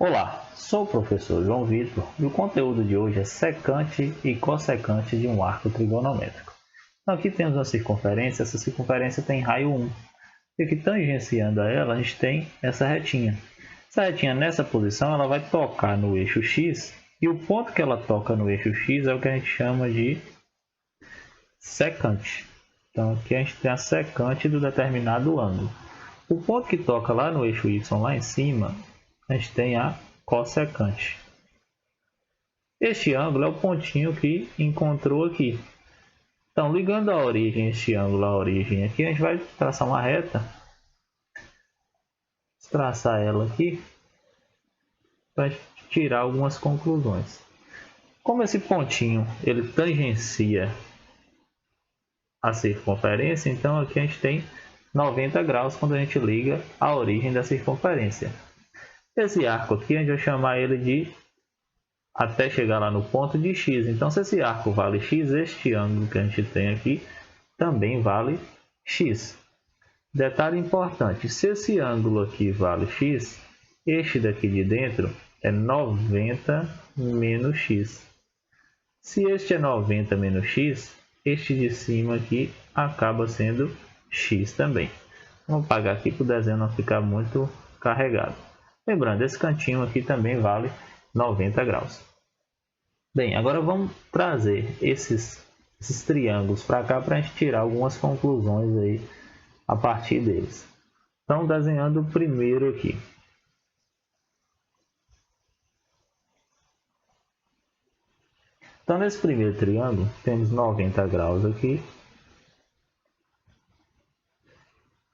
Olá, sou o professor João Vitor e o conteúdo de hoje é secante e cossecante de um arco trigonométrico. Então, aqui temos uma circunferência, essa circunferência tem raio 1. E aqui tangenciando a ela, a gente tem essa retinha. Essa retinha nessa posição ela vai tocar no eixo x e o ponto que ela toca no eixo x é o que a gente chama de secante. Então aqui a gente tem a secante do determinado ângulo. O ponto que toca lá no eixo y lá em cima, a gente tem a cossecante. Este ângulo é o pontinho que encontrou aqui. Então, ligando a origem, este ângulo à origem aqui, a gente vai traçar uma reta. Vou traçar ela aqui para tirar algumas conclusões. Como esse pontinho ele tangencia a circunferência, então aqui a gente tem 90 graus quando a gente liga a origem da circunferência. Esse arco aqui a gente vai chamar ele de, até chegar lá no ponto, de x. Então, se esse arco vale x, este ângulo que a gente tem aqui também vale x. Detalhe importante, se esse ângulo aqui vale x, este daqui de dentro é 90 menos x. Se este é 90 menos x, este de cima aqui acaba sendo x também. Vamos apagar aqui para o desenho não ficar muito carregado. Lembrando, esse cantinho aqui também vale 90 graus. Bem, agora vamos trazer esses triângulos para cá para a gente tirar algumas conclusões aí a partir deles. Então, desenhando o primeiro aqui. Então, nesse primeiro triângulo, temos 90 graus aqui.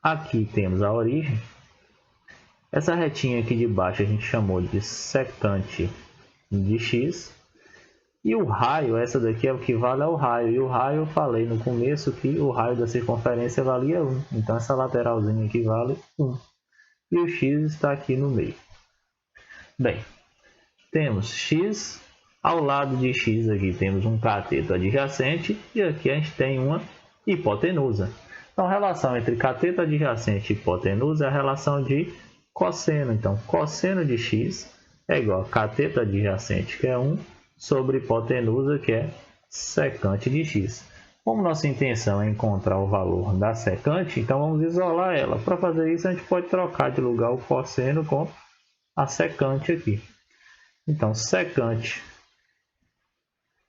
Aqui temos a origem. Essa retinha aqui de baixo a gente chamou de secante de x. E o raio, essa daqui é o que vale ao raio. E o raio eu falei no começo que o raio da circunferência valia 1. Então essa lateralzinha aqui vale 1. E o x está aqui no meio. Bem, temos x. Ao lado de x aqui temos um cateto adjacente. E aqui a gente tem uma hipotenusa. Então a relação entre cateto adjacente e hipotenusa é a relação de cosseno. Então, cosseno de x é igual a cateto adjacente, que é 1, sobre hipotenusa, que é secante de x. Como nossa intenção é encontrar o valor da secante, então vamos isolar ela. Para fazer isso, a gente pode trocar de lugar o cosseno com a secante aqui. Então, secante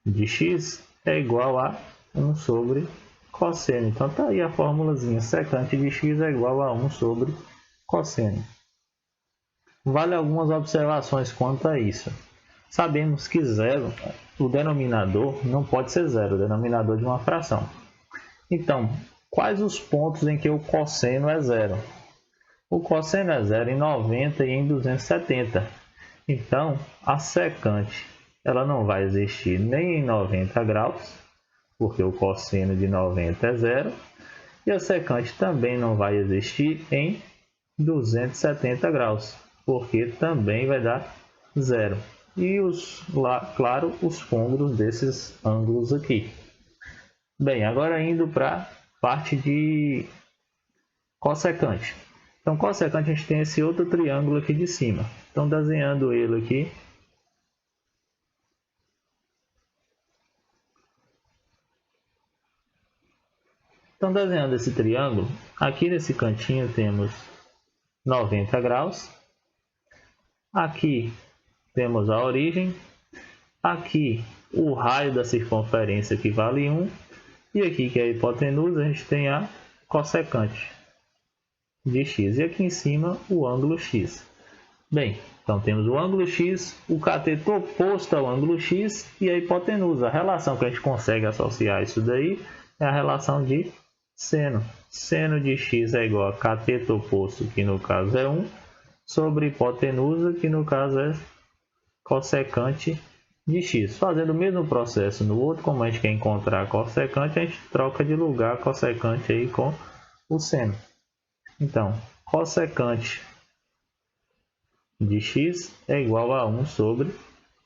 de x é igual a 1 sobre cosseno. Então, está aí a formulazinha. Secante de x é igual a 1 sobre cosseno. Vale algumas observações quanto a isso. Sabemos que zero, o denominador não pode ser zero, o denominador de uma fração. Então, quais os pontos em que o cosseno é zero? O cosseno é zero em 90 e em 270. Então, a secante ela não vai existir nem em 90 graus, porque o cosseno de 90 é zero. E a secante também não vai existir em 270 graus. Porque também vai dar zero. E, claro, os côngruos desses ângulos aqui. Bem, agora indo para a parte de cossecante. Então, cossecante a gente tem esse outro triângulo aqui de cima. Então, desenhando ele aqui. Então, desenhando esse triângulo, aqui nesse cantinho temos 90 graus. Aqui temos a origem, aqui o raio da circunferência que vale 1, e aqui que é a hipotenusa a gente tem a cossecante de x, e aqui em cima o ângulo x. Bem, então temos o ângulo x, o cateto oposto ao ângulo x e a hipotenusa. A relação que a gente consegue associar isso daí é a relação de seno. Seno de x é igual a cateto oposto, que no caso é 1, sobre hipotenusa, que no caso é cossecante de x. Fazendo o mesmo processo no outro, como a gente quer encontrar a cossecante, a gente troca de lugar a cossecante aí com o seno. Então, cossecante de x é igual a 1 sobre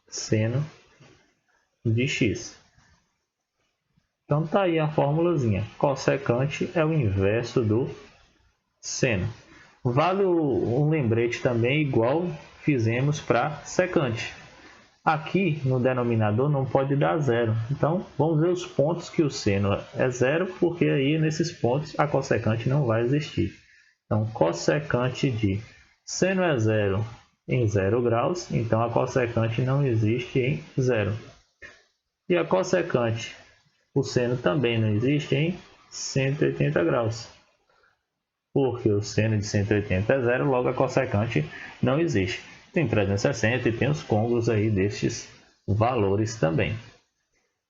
seno de x. Então, está aí a formulazinha. Cossecante é o inverso do seno. Vale um lembrete também, igual fizemos para secante. Aqui no denominador não pode dar zero. Então vamos ver os pontos que o seno é zero, porque aí nesses pontos a cossecante não vai existir. Então cossecante de seno é zero em 0 graus, então a cossecante não existe em zero. E a cossecante, o seno também não existe em 180 graus. Porque o seno de 180 é zero, logo a cossecante não existe. Tem 360 e tem os côngruos aí destes valores também.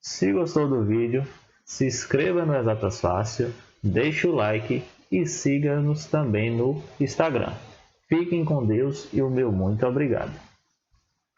Se gostou do vídeo, se inscreva no Exatas Fácil, deixe o like e siga-nos também no Instagram. Fiquem com Deus e o meu muito obrigado.